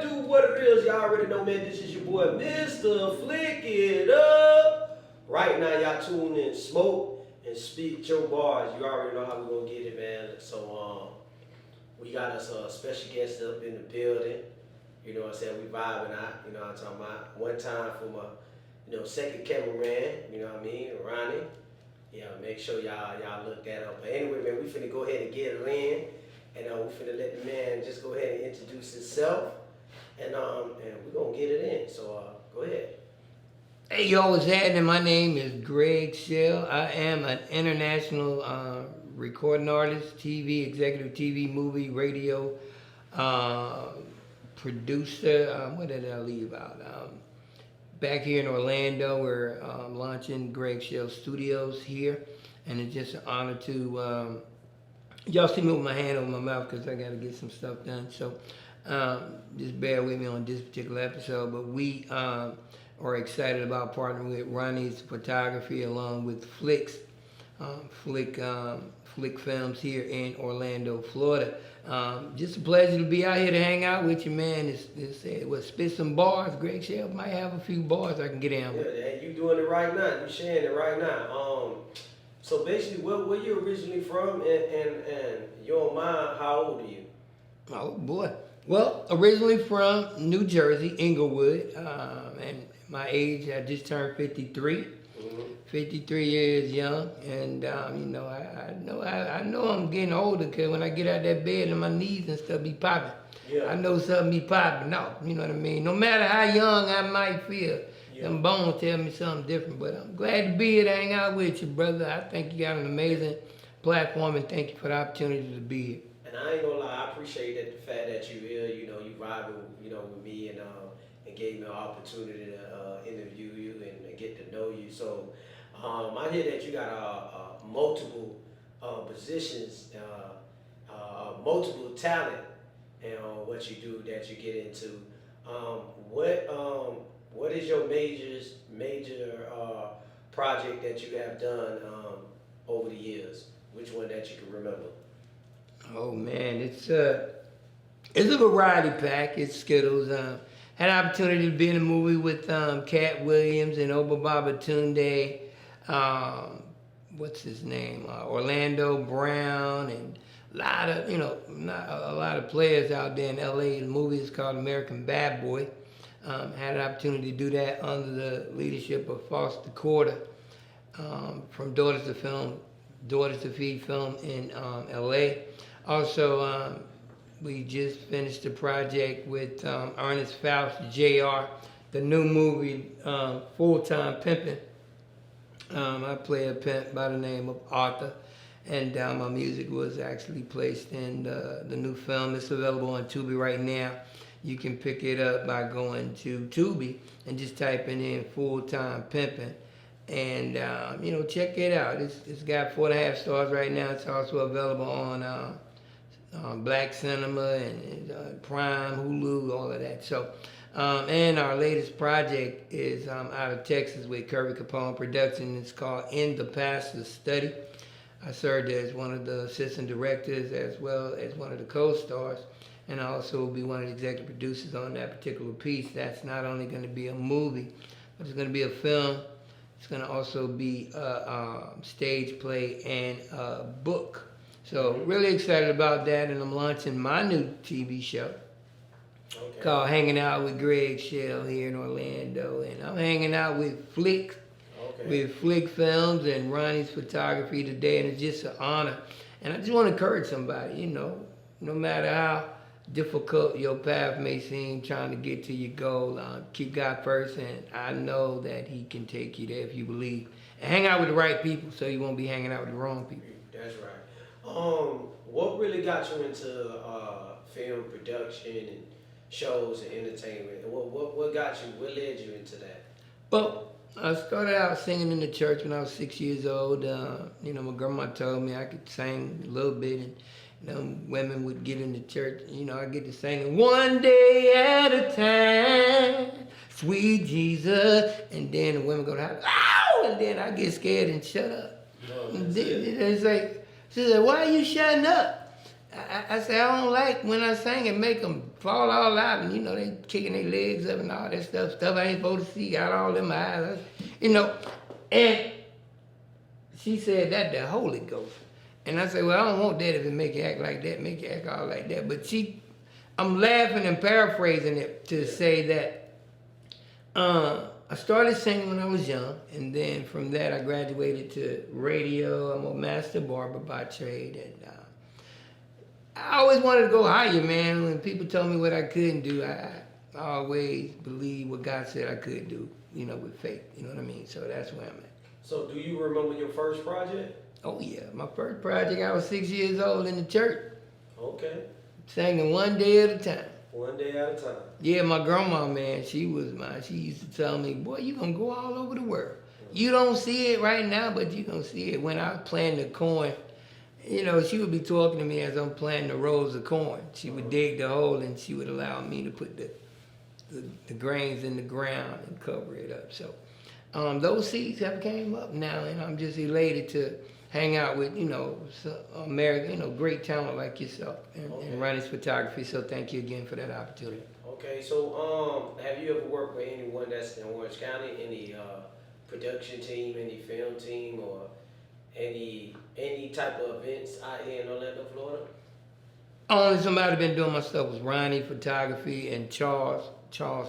do, what it is. Y'all already know, man. This is your boy, Mr. Flick It Up. Right now, y'all tune in, smoke and speak your bars. You already know how we gonna get it, man. So, we got us a special guest up in the building. You know what I'm saying? We vibing out. You know what I'm talking about? One time for my, second cameraman. You know what I mean? Ronnie. Yeah, make sure y'all look that up. But anyway, man, we finna go ahead and get it in. And we finna let the man just go ahead and introduce himself, and we're gonna get it in. So go ahead. Hey, yo, what's happening? My name is Greg Shell. I am an international recording artist, TV, executive TV, movie, radio, producer. What did I leave out? Back here in Orlando, we're launching Greg Shell Studios here, and it's just an honor to y'all see me with my hand over my mouth because I got to get some stuff done. So just bear with me on this particular episode. But we are excited about partnering with Ronnie's Photography along with Flick Films here in Orlando, Florida. Just a pleasure to be out here to hang out with you, man. We'll spit some bars. Greg Shell might have a few bars I can get in with. Yeah, you doing it right now. You sharing it right now. So basically, where you originally from, and your mind, how old are you? Oh boy. Well, originally from New Jersey, Inglewood, and my age, I just turned 53. Mm-hmm. 53 years young, and I know I'm getting older because when I get out that bed and my knees and stuff be popping. Yeah. I know something be popping off. You know what I mean? No matter how young I might feel. Yeah. Them bones tell me something different, but I'm glad to be here to hang out with you, brother. I think you got an amazing platform, and thank you for the opportunity to be here. And I ain't gonna lie, I appreciate the fact that you here. You vibing, with me, and gave me an opportunity to interview you and get to know you. So I hear that you got multiple positions, multiple talent, and what you do that you get into. What is your major project that you have done over the years? Which one that you can remember? Oh man, it's a variety pack. It's Skittles. Had an opportunity to be in a movie with Katt Williams and Obababa Tunde. What's his name? Orlando Brown, and a lot of players out there in LA. The movie is called American Bad Boy. Had an opportunity to do that under the leadership of Foster Corder from Daughters to Feed Film in LA. Also, we just finished a project with Ernest Faust, Jr., the new movie, Full-Time Pimpin'. I play a pimp by the name of Arthur, and my music was actually placed in the new film. It's available on Tubi right now. You can pick it up by going to Tubi and just typing in Full-Time Pimpin'. And, check it out. It's got 4.5 stars right now. It's also available on Black Cinema and Prime, Hulu, all of that. So, and our latest project is out of Texas with Curry Capone Production. It's called In the Pastor's Study. I served as one of the assistant directors as well as one of the co-stars. And I also will be one of the executive producers on that particular piece. That's not only going to be a movie, but it's going to be a film. It's going to also be a stage play and a book. So really excited about that, and I'm launching my new TV show called Hanging Out with Greg Shell here in Orlando. And I'm hanging out with Flick Films and Ronnie's Photography today, and it's just an honor. And I just want to encourage somebody, no matter how difficult your path may seem trying to get to your goal, keep God first, and I know that He can take you there if you believe. And hang out with the right people so you won't be hanging out with the wrong people. That's right. What really got you into film production and shows and entertainment? What led you into that? Well, I started out singing in the church when I was 6 years old. My grandma told me I could sing a little bit, and women would get in the church. I get to sing one day at a time, sweet Jesus, and then the women go to ow, and then I get scared and shut up. No, and then it's like, she said, "Why are you shutting up?" I say I don't like when I sing and make them fall all out and, they kicking their legs up and all that stuff I ain't supposed to see, got all in my eyes, and she said that the Holy Ghost. And I said, well, I don't want that if it make you act like that, make you act all like that. But I'm laughing and paraphrasing it to say that I started singing when I was young, and then from that I graduated to radio. I'm a master barber by trade, and I always wanted to go higher, man. When people told me what I couldn't do, I always believed what God said I could do, with faith. You know what I mean? So that's where I'm at. So do you remember your first project? Oh yeah, my first project, I was 6 years old in the church. Okay. Singing one day at a time. One day at a time. Yeah, my grandma, man, she used to tell me, boy, you gonna go all over the world. You don't see it right now, but you gonna see it. When I was playing the corn, she would be talking to me as I'm planting the rows of corn. She would dig the hole and she would allow me to put the grains in the ground and cover it up. So those seeds have came up now, and I'm just elated to hang out with, American, great talent like yourself and running photography. So thank you again for that opportunity. Okay, so have you ever worked with anyone that's in Orange County, any production team, any film team, or any type of events out here in Orlando, Florida? Only somebody been doing my stuff was Ronnie Photography and Charles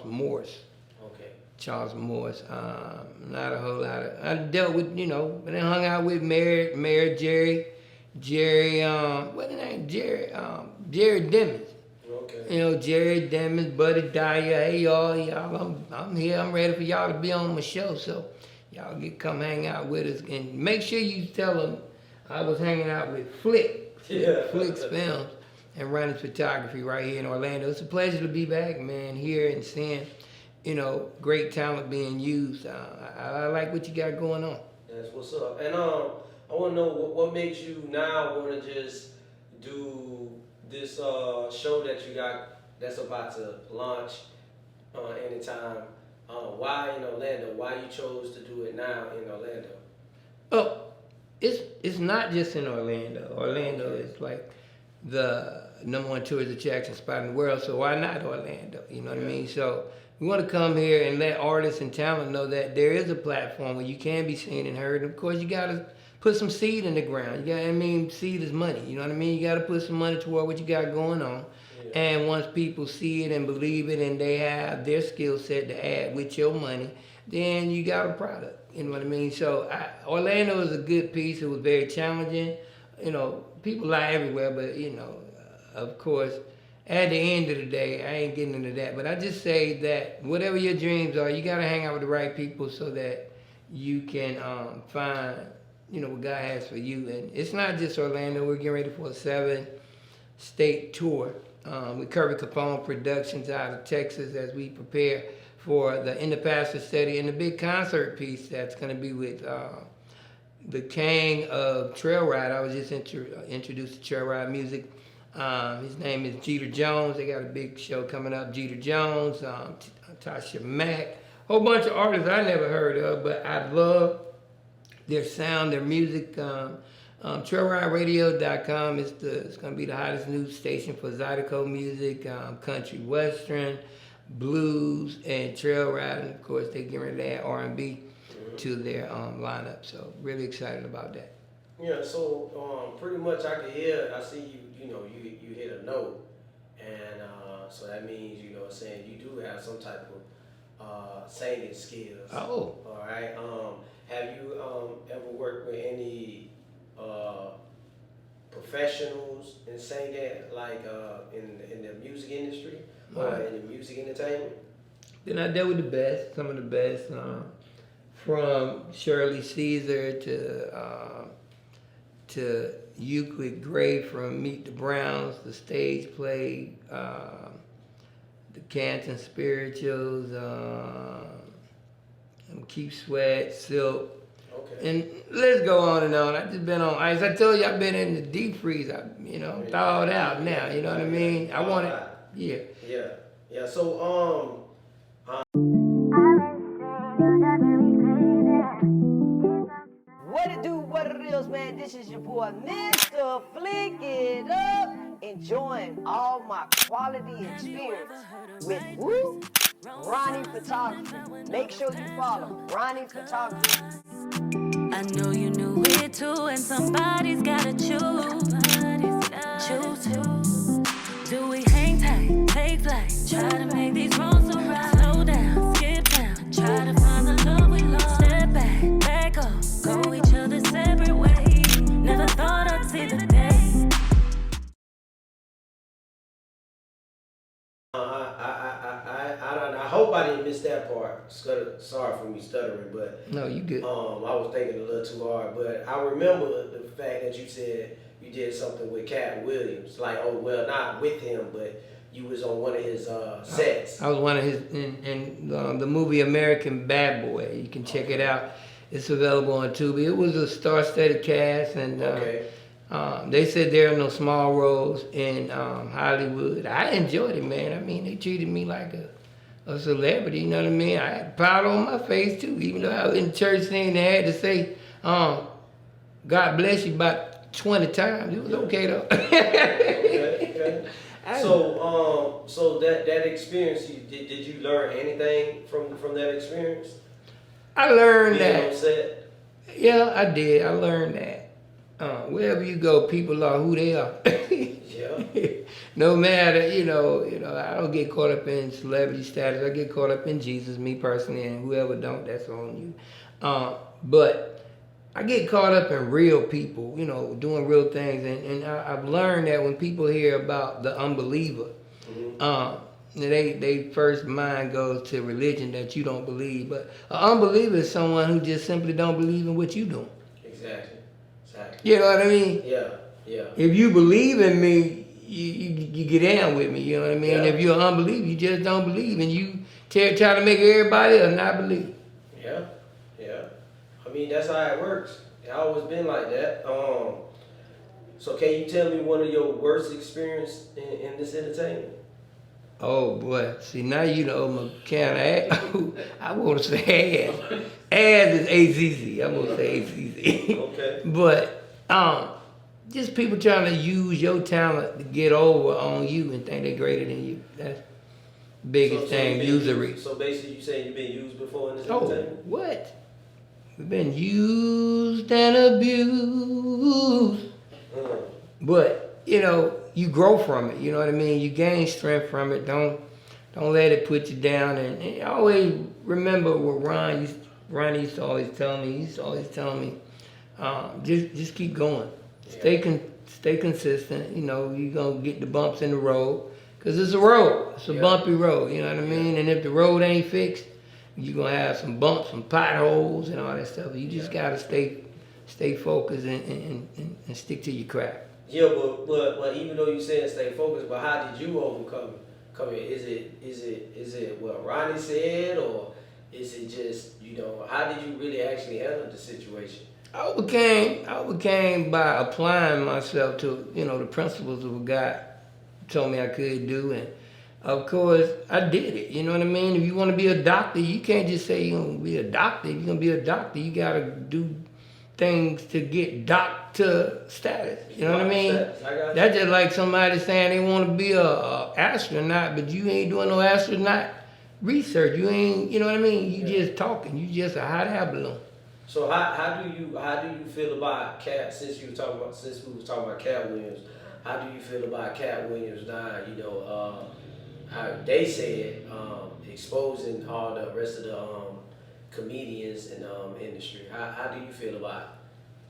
Morris. Okay. Charles Morris. Not a whole lot of. I dealt with, and I hung out with Mayor Jerry, what's his name? Jerry Demons. Okay. Jerry Demons, Buddy Dyer. Hey y'all, I'm here. I'm ready for y'all to be on my show. So y'all come hang out with us, and make sure you tell them I was hanging out with Flicks Films and Ronnie's Photography right here in Orlando. It's a pleasure to be back, man, here and seeing, great talent being used. I like what you got going on. That's what's up. And I want to know what makes you now want to just do this show that you got that's about to launch anytime. Why in Orlando? Why you chose to do it now in Orlando? Oh, it's not just in Orlando. Orlando is like the #1 tourist attraction spot in the world, so why not Orlando? You know what I mean? So we want to come here and let artists and talent know that there is a platform where you can be seen and heard. And of course, you got to put some seed in the ground. Seed is money. You know what I mean? You got to put some money toward what you got going on. Yeah. And once people see it and believe it and they have their skill set to add with your money, then you got a product. You know what I mean? So Orlando is a good piece. It was very challenging. People lie everywhere, but, of course, at the end of the day, I ain't getting into that. But I just say that whatever your dreams are, you got to hang out with the right people so that you can find, what God has for you. And it's not just Orlando. We're getting ready for a 7-state tour with Kirby Capone Productions out of Texas as we prepare for the In the Pastor study and the big concert piece that's going to be with the king of trail ride. I was just introduced to trail ride music. His name is Jeter Jones. They got a big show coming up. Jeter Jones, Tasha Mack, whole bunch of artists I never heard of, but I love their sound, their music. TrailRideRadio.com is it's going to be the hottest news station for Zydeco music, country western, blues, and trail riding. Of course, they're getting ready to add R&B to their lineup. So really excited about that. Yeah, so pretty much I see you, you hit a note, and so that means, saying you do have some type of singing skills. Oh. All right. Have you ever worked with any professionals in singing, like in the music industry or in the music entertainment? Then I dealt with some of the best, from Shirley Caesar to Euclid Gray from Meet the Browns, the stage play, the Canton Spirituals, Keep Sweat, Silk. Okay. And let's go on and on. I've just been on ice. I told you I've been in the deep freeze. I'm thawed out now. You know what I mean? I want it. Yeah. Yeah. Yeah. So What it do, what it is, man. This is your boy, Mr. Flick It Up. enjoying all my quality experience with woo, Ronnie Photography. Make sure you follow Ronnie Photography. I know you knew it too, and somebody's gotta choose. Do we hang tight, take flight, try to make these wrongs so right? Slow down, skip down, try to find the love we lost. Step back, back up, go each other's separate ways. Never thought I'd see the day. I hope I didn't miss that part. Sorry for me stuttering, but No, you good. I was thinking a little too hard. But I remember the fact that you said you did something with Katt Williams. Like, oh well, not with him, but you was on one of his sets. I was one of his in the movie American Bad Boy. You can check it out. It's available on Tubi. It was a star-studded cast, and they said there are no small roles in Hollywood. I enjoyed it, man. I mean, they treated me like a celebrity, you know what I mean? I had powder on my face, too, even though I was in church singing. They had to say, God bless you about 20 times. It was okay, though. Okay. So that experience, did you learn anything from that experience? I learned Being that. on set? Yeah, I did. I learned that. Wherever you go, people are who they are. Yeah. No matter, you know, I don't get caught up in celebrity status. I get caught up in Jesus, me personally, and whoever don't, that's on you. But I get caught up in real people, you know, doing real things. And I've learned that when people hear about the unbeliever, they first mind goes to religion that you don't believe. But an unbeliever is someone who just simply don't believe in what you doing. Exactly. You know what I mean? Yeah. If you believe in me, you get down with me, you know what I mean? Yeah. If you're an unbeliever, you just don't believe, and you try to make everybody else not believe. Yeah. I mean, that's how it works. It always been like that. So can you tell me one of your worst experience in this entertainment? Oh boy, see now you know my kind of I want to say ass. Ass is AZZ. I'm gonna say AZZ. Okay. But just people trying to use your talent to get over on you and think they're greater than you. That's the biggest thing, usury. So basically, you saying you've been used before in this Oh, entertainment? what? We've been used and abused. But, you know, you grow from it, you know what I mean? You gain strength from it. Don't let it put you down. And always remember what Ron used to always tell me. He used to always tell me, just keep going. Stay consistent. You know, you're going to get the bumps in the road. Because it's a road. It's a bumpy road, you know what I mean? And if the road ain't fixed, you're going to have some bumps, some potholes, and all that stuff. You just got to stay focused and stick to your craft. Yeah, but even though you said stay focused, but how did you overcome it? Is it what Ronnie said, or is it just, you know, how did you really actually handle the situation? I overcame by applying myself to, you know, the principles of what God told me I could do, and of course I did it. You know what I mean? If you want to be a doctor, you can't just say you're gonna be a doctor. If you're gonna be a doctor, you gotta do things to get doctor status. You know what I mean? That's just like somebody saying they want to be a astronaut, but you ain't doing no astronaut research. You ain't, you know what I mean? You just talking. You just a hot air balloon. So how do you feel about Katt? Since we was talking about Katt Williams, how do you feel about Katt Williams now? You know, how they said exposing all the rest of the comedians in the industry. How do you feel about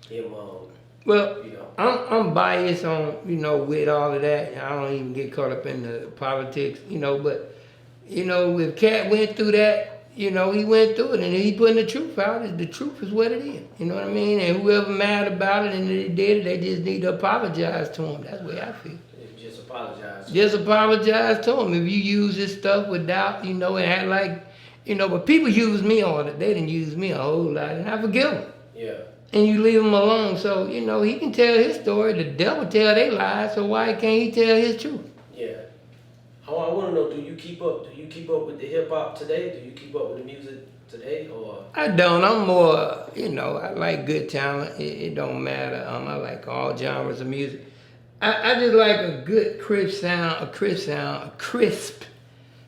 him? Well, you know, I'm biased on, you know, with all of that. I don't even get caught up in the politics, you know, but, you know, if Katt went through that, you know, he went through it, and he putting the truth out. The truth is what it is, you know what I mean? And whoever mad about it and they did it, they just need to apologize to him. That's the way I feel. just apologize. Just apologize to him. If you use this stuff without, you know, and act like, you know, but people use me all it. They didn't use me a whole lot, and I forgive them. Yeah. And you leave him alone. So, you know, he can tell his story. The devil tell their lies, so why can't he tell his truth? Yeah. I want to know, do you keep up with the hip hop today? Do you keep up with the music today, or? I don't. I'm more, you know, I like good talent. It don't matter. I like all genres of music. I just like a good crisp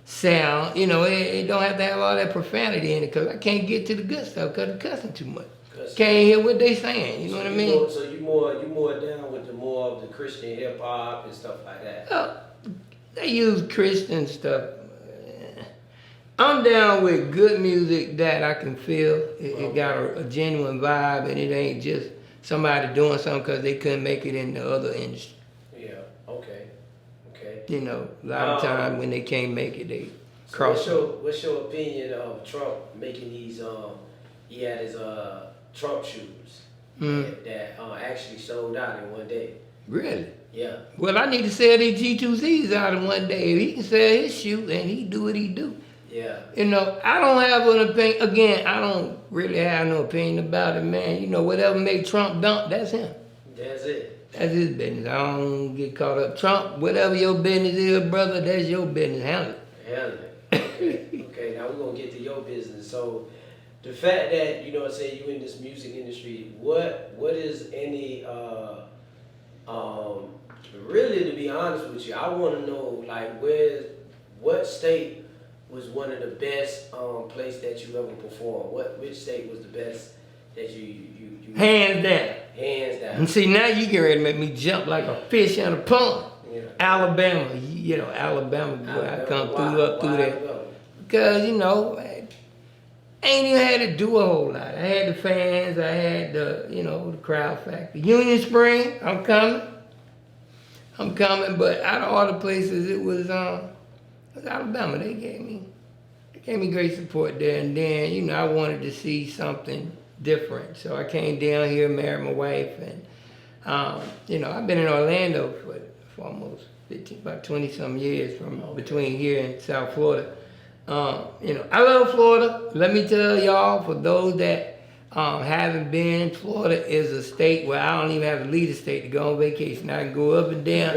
sound. You know, it don't have to have all that profanity in it, because I can't get to the good stuff because I'm cussing too much. Can't hear what they saying. You know what I mean? So you more down with the more of the Christian hip hop and stuff like that. They use Christian stuff. I'm down with good music that I can feel. It got a genuine vibe, and it ain't just somebody doing something because they couldn't make it in the other industry. Yeah. Okay. You know, a lot of times when they can't make it, they cross. What's your opinion of Trump making these? He had his Trump shoes that actually sold out in one day. Really? Yeah. Well, I need to sell these G2Zs out in one day. If he can sell his shoe and he do what he do. Yeah. You know, I don't have an opinion. Again, I don't really have no opinion about it, man. You know, whatever made Trump dump, that's him. That's it. That's his business. I don't get caught up. Trump, whatever your business is, brother, that's your business. Handle it. Handle it. Okay, now we're going to get to your business. So, the fact that, you know what I'm saying, you in this music industry, what is any, really, to be honest with you, I want to know, like, what state was one of the best place that you ever performed? Which state was the best that you Hands down. Hands down. And see, now you get ready to make me jump like a fish in a pond. Yeah. Alabama, you know, Alabama, boy, I come through there. Because, you know, I ain't even had to do a whole lot. I had the fans, I had the, you know, the crowd factor. Union Spring, I'm coming, but out of all the places, it was Alabama. They gave me great support there, and then, you know, I wanted to see something different. So I came down here, married my wife, and, you know, I've been in Orlando for almost 15, about 20-some years between here and South Florida. You know, I love Florida. Let me tell y'all, for those that haven't been, Florida is a state where I don't even have to leave the state to go on vacation. I can go up and down.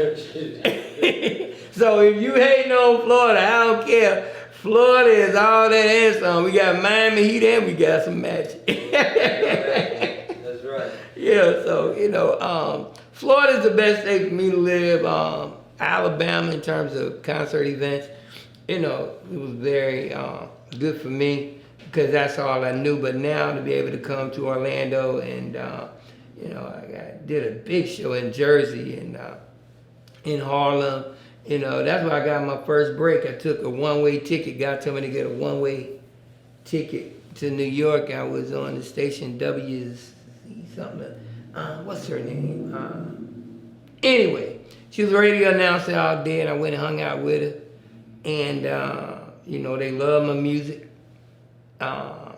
So if you hating on Florida, I don't care. Florida is all that and some. We got Miami Heat and we got some magic. That's right. Yeah, so, you know, Florida is the best state for me to live. Alabama, in terms of concert events, you know, it was very good for me because that's all I knew. But now to be able to come to Orlando and, you know, I did a big show in Jersey and in Harlem. You know, that's where I got my first break. I took a one-way ticket. God told me to get a one-way ticket to New York. I was on the station W's something. What's her name? Anyway, she was a radio announcer out there, and I went and hung out with her. And, you know, they love my music. I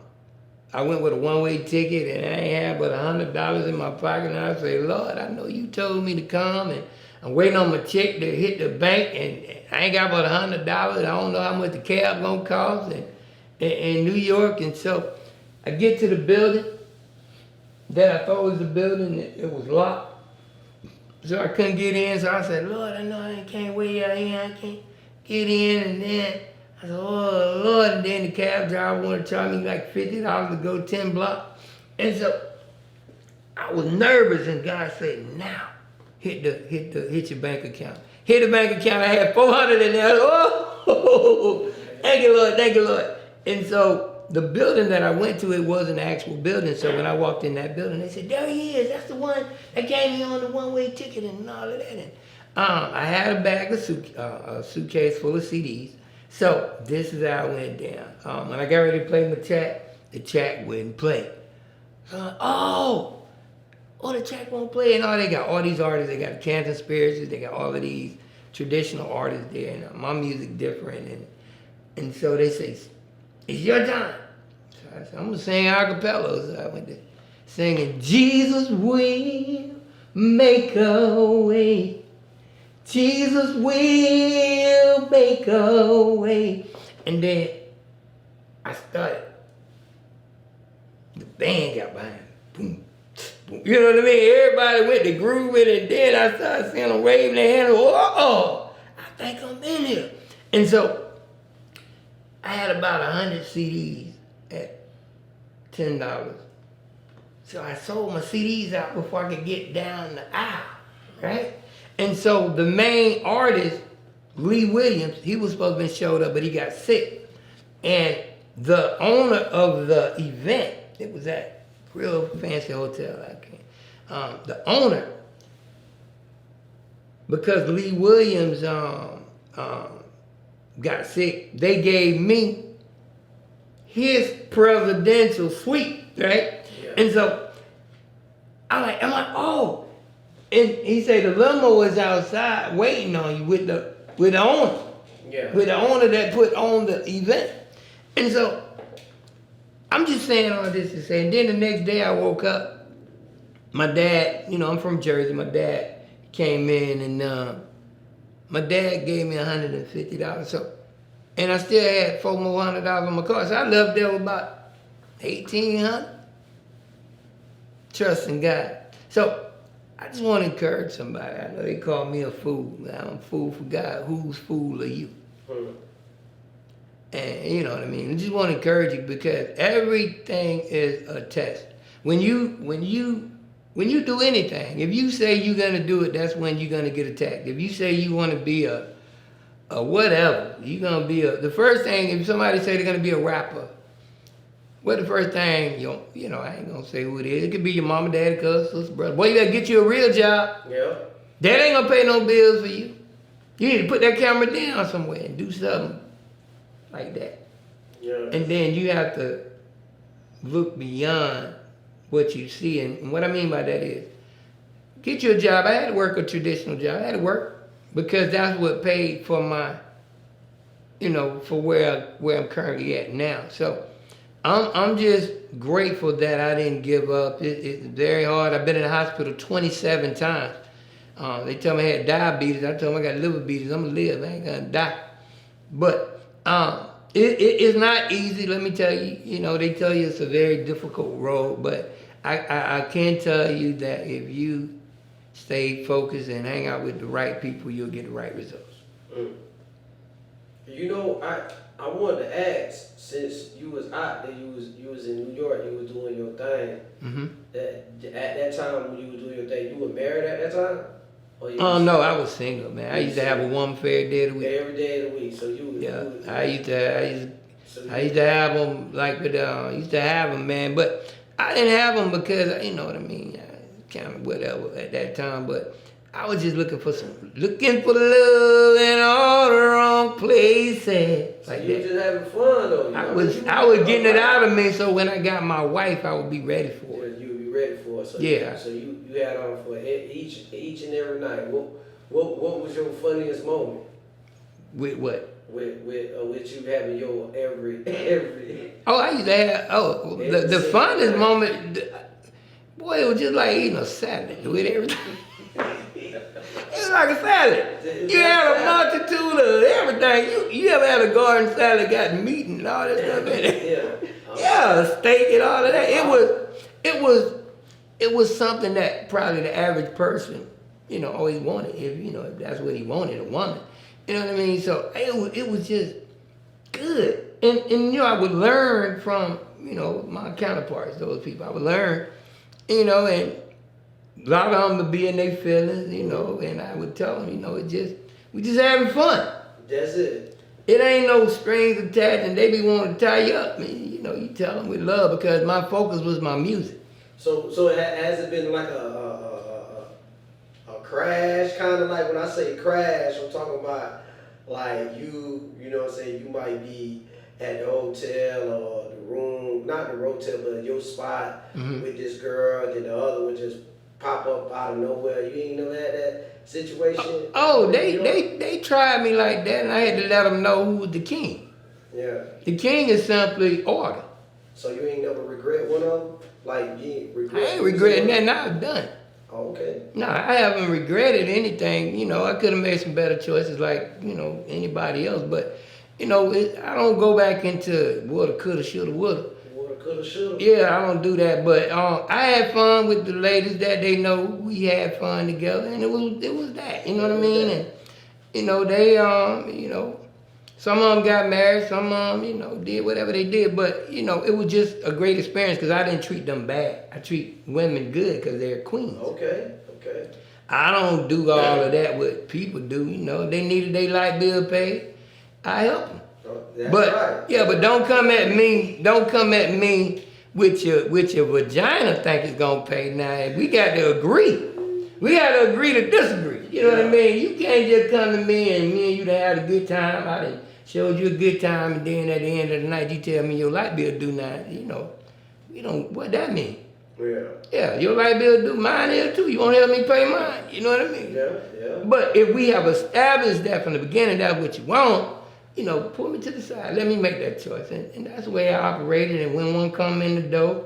went with a one-way ticket, and I ain't had but $100 in my pocket. And I say, Lord, I know you told me to come, and I'm waiting on my check to hit the bank, and I ain't got but $100. I don't know how much the cab gonna cost in New York. And so I get to the building that I thought was the building. It was locked, so I couldn't get in. So I said, Lord, I know I can't wait out here. I can't get in. And then I said, oh Lord. And then the cab driver wanted to charge me like $50 to go 10 blocks. And so I was nervous, and God said, now. Hit your bank account. Hit the bank account. I had $400 in there. Oh, thank you, Lord. And so the building that I went to, it wasn't an actual building. So when I walked in that building, they said, there he is. That's the one that gave me on the one-way ticket and all of that. And I had a bag of a suitcase full of CDs. So this is how it went down. When I got ready to play my track, the track wouldn't play. The track won't play, and they got all these artists. They got Kansas Spirits, they got all of these traditional artists there, and my music different, and so they say, it's your time. So I said, I'm gonna sing a cappella. So I went to singing, Jesus will make a way. Jesus will make a way. And then I started. The band got behind me. Boom. You know what I mean? Everybody went to groove with it, and then I started seeing them waving their hands. I think I'm in here. And so I had about 100 CDs at $10. So I sold my CDs out before I could get down the aisle, right? And so the main artist, Lee Williams, he was supposed to have showed up, but he got sick. And the owner of the event, it was at real fancy hotel, the owner, because Lee Williams got sick, they gave me his presidential suite, right? Yeah. And so I'm like, oh. And he said the limo is outside waiting on you with the owner. Yeah. With the owner that put on the event. And so I'm just saying all this to say, and then the next day I woke up, my dad, I'm from Jersey, my dad came in and my dad gave me $150. So, and I still had $400 more on my car. So I left there with about $1,800. Trusting God. So I just want to encourage somebody. I know they call me a fool. I'm a fool for God. Whose fool are you? And you know what I mean? I just want to encourage you because everything is a test. When you do anything, if you say you're gonna do it, that's when you're gonna get attacked. If you say you want to be a whatever, you're gonna be the first thing. If somebody say they're gonna be a rapper, what the first thing I ain't gonna say who it is. It could be your mama, daddy, cousin, sister, brother. Boy, you gotta get you a real job. Yeah. That ain't gonna pay no bills for you. You need to put that camera down somewhere and do something like that. Yeah. And then you have to look beyond what you see. And what I mean by that is, get you a job. I had to work a traditional job. I had to work because that's what paid for my, for where I'm currently at now. So I'm just grateful that I didn't give up. It's very hard. I've been in the hospital 27 times. They tell me I had diabetes. I told them I got liver beaters. I'm gonna live. I ain't gonna die. But it's not easy. Let me tell you. They tell you it's a very difficult road. But I can tell you that if you stay focused and hang out with the right people, you'll get the right results. I wanted to ask, since you was out there, you was in New York, you was doing your thing. Mm-hmm. At that time when you were doing your thing, you were married at that time? No, I was single, man. I used to have a woman for every day of the week. Every day of the week. So I used to have them used to have them, man. But I didn't have them because you know what I mean. Kind of whatever at that time, but I was just looking for love in all the wrong places. So you were just having fun though. I was getting it out of me, so when I got my wife, I would be ready for it. You would be ready for it. So yeah. So you had on for each and every night. What was your funniest moment? With what? With you having your every. Oh, I used to have. Oh, the funnest moment. Boy, it was just like eating a salad with everything. It's like a salad. You had a multitude of everything. You ever had a garden salad, got meat and all that stuff in it? Yeah, steak and all of that. It was something that probably the average person, always wanted. If that's what he wanted, a woman. You know what I mean? So it was just good. And I would learn from, my counterparts, those people. I would learn, and a lot of them would be in their feelings, and I would tell them, we just having fun. That's it. It ain't no strings attached, and they be wanting to tie you up. You tell them with love because my focus was my music. So has it been like a crash, kind of like when I say crash, I'm talking about like you know what I'm saying, you might be at the hotel or the room, not the hotel, but your spot with this girl, then the other one just pop up out of nowhere. You ain't never had that situation? They tried me like that, and I had to let them know who was the king. Yeah. The king is simply order. So you ain't never regret one of them? Like you ain't regret? I ain't regretting that. Now I've done. Oh, okay. No, I haven't regretted anything. I could have made some better choices like, anybody else. But, I don't go back into woulda, coulda, shoulda, woulda. Woulda, coulda, shoulda. Yeah, I don't do that. But I had fun with the ladies that they know. We had fun together, and it was that. You know what I mean? And they some of them got married, some of them did whatever they did. But it was just a great experience because I didn't treat them bad. I treat women good because they're queens. Okay. I don't do all of that what people do. You know, if they needed their light bill paid, I help them. That's But right. yeah, but don't come at me. Don't come at me with your vagina think it's gonna pay. Now we got to agree. We got to agree to disagree. You know what I mean? You can't just come to me and you done had a good time. I done showed you a good time, and then at the end of the night you tell me your light bill due now. You know what that mean? Yeah. Yeah, your light bill due, mine is too. You won't help me pay mine. You know what I mean? Yeah. But if we have established that from the beginning, that's what you want, pull me to the side. Let me make that choice. And that's the way I operated. And when one come in the door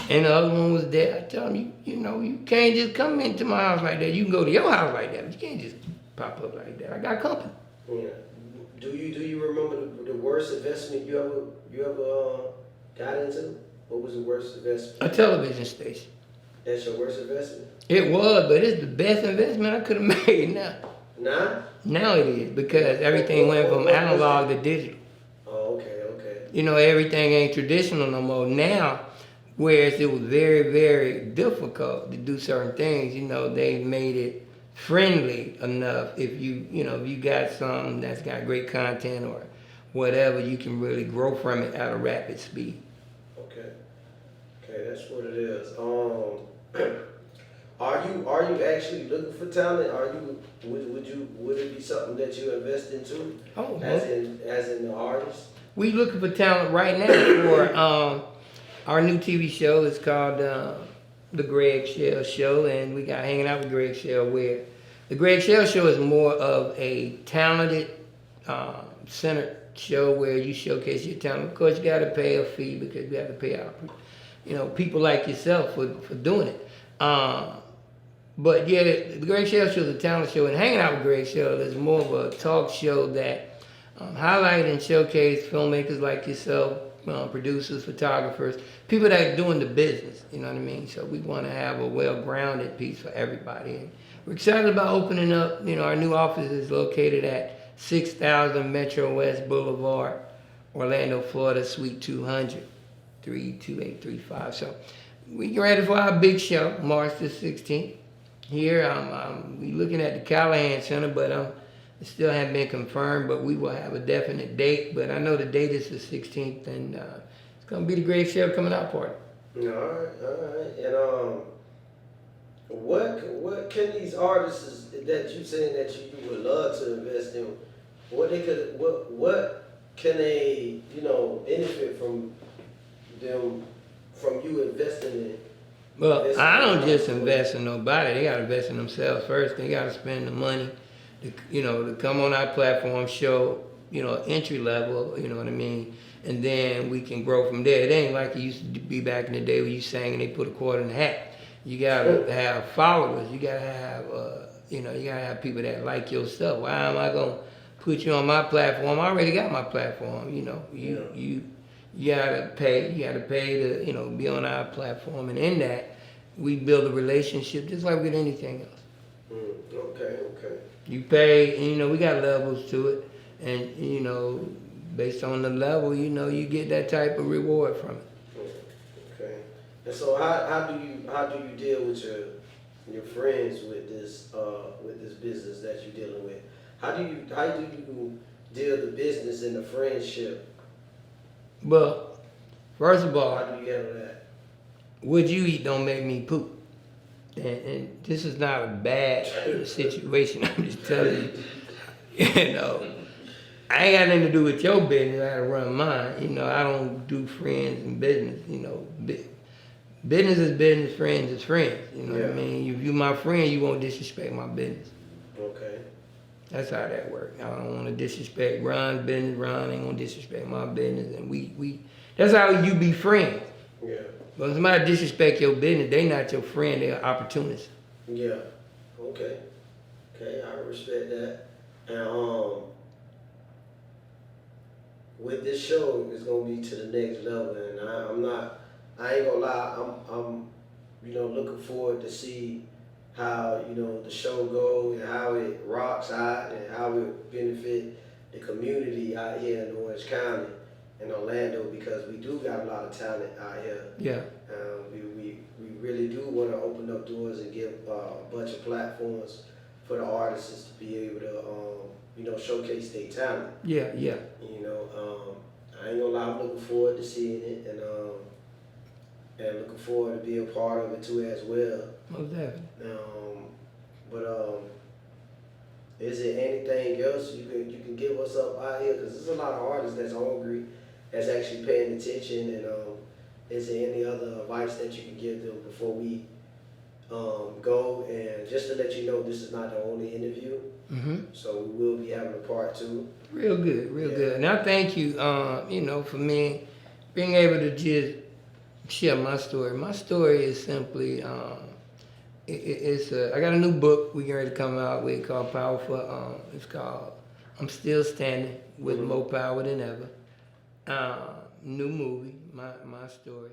and the other one was there, I tell them, you can't just come into my house like that. You can go to your house like that, but you can't just pop up like that. I got company. Yeah. Do you remember the worst investment you ever got into? What was the worst investment? A television station. That's your worst investment? It was, but it's the best investment I could have made now. Nah? Now it is, because everything went from analog to digital. Oh, okay. Everything ain't traditional no more. Now, whereas it was very, very difficult to do certain things, they made it friendly enough. If you got something that's got great content or whatever, you can really grow from it at a rapid speed. Okay, that's what it is. Are you actually looking for talent? Would it be something that you invest into? Oh, as in the artist? We looking for talent right now for our new TV show. It's called The Greg Shell Show, and we got Hanging Out with Greg Shell, where the Greg Shell Show is more of a talented centered show where you showcase your talent. Of course, you got to pay a fee because you have to pay out people like yourself for doing it. But yeah, the Greg Shell Show is a talent show, and Hanging Out with Greg Shell is more of a talk show that highlight and showcase filmmakers like yourself, producers, photographers, people that are doing the business, you know what I mean? So we want to have a well-grounded piece for everybody. And we're excited about opening up, our new office is located at 6000 Metro West Boulevard, Orlando, Florida, Suite 200, 32835. So we get ready for our big show, March the 16th. Here, we looking at the Callahan Center, but it still hasn't been confirmed, but we will have a definite date. But I know the date is the 16th, and it's going to be the Greg Shell Coming Out party. All right. And what can these artists that you saying that you would love to invest in, what can they benefit from them, from you investing in? Well, I don't just invest in nobody. They got to invest in themselves first. They got to spend the money to come on our platform, show, entry level, you know what I mean? And then we can grow from there. It ain't like it used to be back in the day where you sang and they put a quarter in the hat. You got to have followers. You got to have, you got to have people that like your stuff. Why am I going to put you on my platform? I already got my platform, You gotta pay. You gotta pay to, be on our platform, and in that, we build a relationship just like with anything else. Okay. You pay, and we got levels to it, and based on the level, you get that type of reward from it. Okay. And so, how do you deal with your friends with this business that you're dealing with? How do you deal the business and the friendship? Well, first of all, how do you handle that? What you eat don't make me poop. And this is not a bad situation. I'm just telling you, I ain't got nothing to do with your business. I gotta run mine. I don't do friends and business. Business is business, friends is friends. You know what I mean? If you my friend, you won't disrespect my business. Okay. That's how that works. I don't want to disrespect Ron's business. Ron ain't gonna disrespect my business, and we. That's how you be friends. Yeah. But if somebody disrespect your business, they not your friend. They're opportunists. Yeah. Okay. I respect that. And with this show, it's gonna be to the next level, and I ain't gonna lie. I'm looking forward to see how the show goes and how it rocks out and how it benefit the community out here in Orange County and Orlando, because we do got a lot of talent out here. Yeah. We really do want to open up doors and give a bunch of platforms for the artists to be able to, showcase their talent. Yeah. I ain't gonna lie, I'm looking forward to seeing it and looking forward to being a part of it too as well. Most definitely. But is there anything else you can give us up out here? Because there's a lot of artists that's hungry, that's actually paying attention. And is there any other advice that you can give them before we go? And just to let you know, this is not the only interview. Mm-hmm. So we will be having a part 2. Real good, real good. And I thank you, for me being able to just share my story. My story is simply, I got a new book we getting ready to come out with called Powerful. It's called I'm Still Standing with More Power Than Ever. New movie, my story.